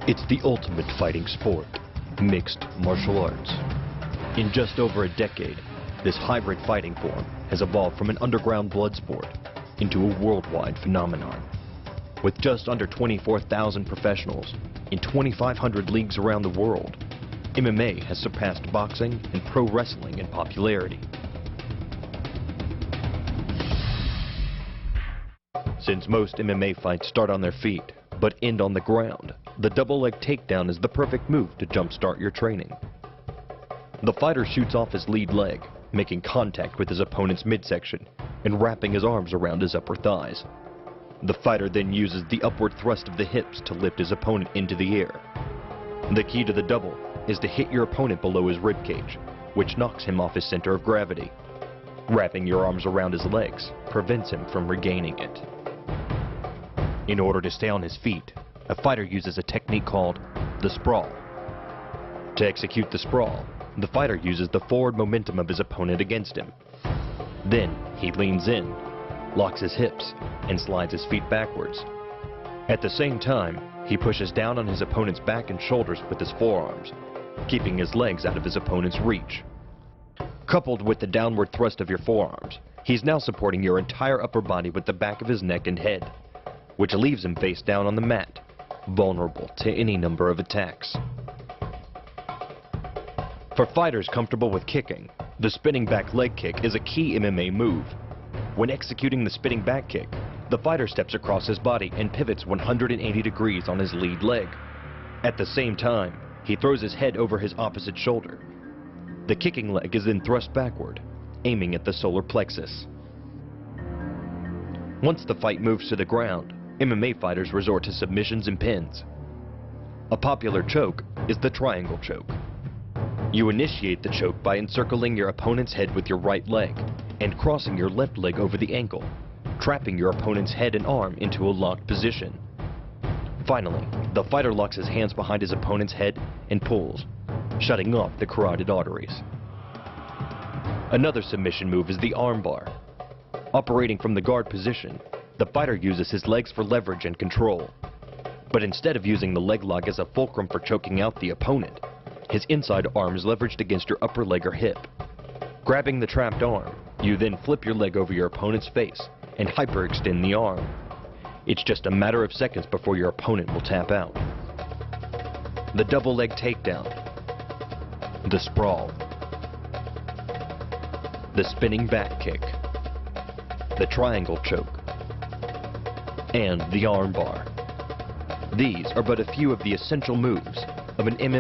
It's the ultimate fighting sport, mixed martial arts. In just over a decade, this hybrid fighting form has evolved from an underground blood sport into a worldwide phenomenon. With just under 24,000 professionals in 2,500 leagues around the world, MMA has surpassed boxing and pro wrestling in popularity. Since most MMA fights start on their feet, but end on the ground, the double leg takedown is the perfect move to jumpstart your training. The fighter shoots off his lead leg, making contact with his opponent's midsection and wrapping his arms around his upper thighs. The fighter then uses the upward thrust of the hips to lift his opponent into the air. The key to the double is to hit your opponent below his ribcage, which knocks him off his center of gravity. Wrapping your arms around his legs prevents him from regaining it. In order to stay on his feet, a fighter uses a technique called the sprawl. To execute the sprawl, the fighter uses the forward momentum of his opponent against him. Then he leans in, locks his hips, and slides his feet backwards. At the same time, he pushes down on his opponent's back and shoulders with his forearms, keeping his legs out of his opponent's reach. Coupled with the downward thrust of your forearms, he's now supporting your entire upper body with the back of his neck and head, which leaves him face down on the mat, vulnerable to any number of attacks. For fighters comfortable with kicking, the spinning back leg kick is a key MMA move. When executing the spinning back kick, the fighter steps across his body and pivots 180 degrees on his lead leg. At the same time, he throws his head over his opposite shoulder. The kicking leg is then thrust backward, aiming at the solar plexus. Once the fight moves to the ground, MMA fighters resort to submissions and pins. A popular choke is the triangle choke. You initiate the choke by encircling your opponent's head with your right leg and crossing your left leg over the ankle, trapping your opponent's head and arm into a locked position. Finally, the fighter locks his hands behind his opponent's head and pulls, shutting off the carotid arteries. Another submission move is the armbar. Operating from the guard position, the fighter uses his legs for leverage and control. But instead of using the leg lock as a fulcrum for choking out the opponent, his inside arm is leveraged against your upper leg or hip. Grabbing the trapped arm, you then flip your leg over your opponent's face and hyperextend the arm. It's just a matter of seconds before your opponent will tap out. The double leg takedown, the sprawl, the spinning back kick, the triangle choke, and the armbar. These are but a few of the essential moves of an MMA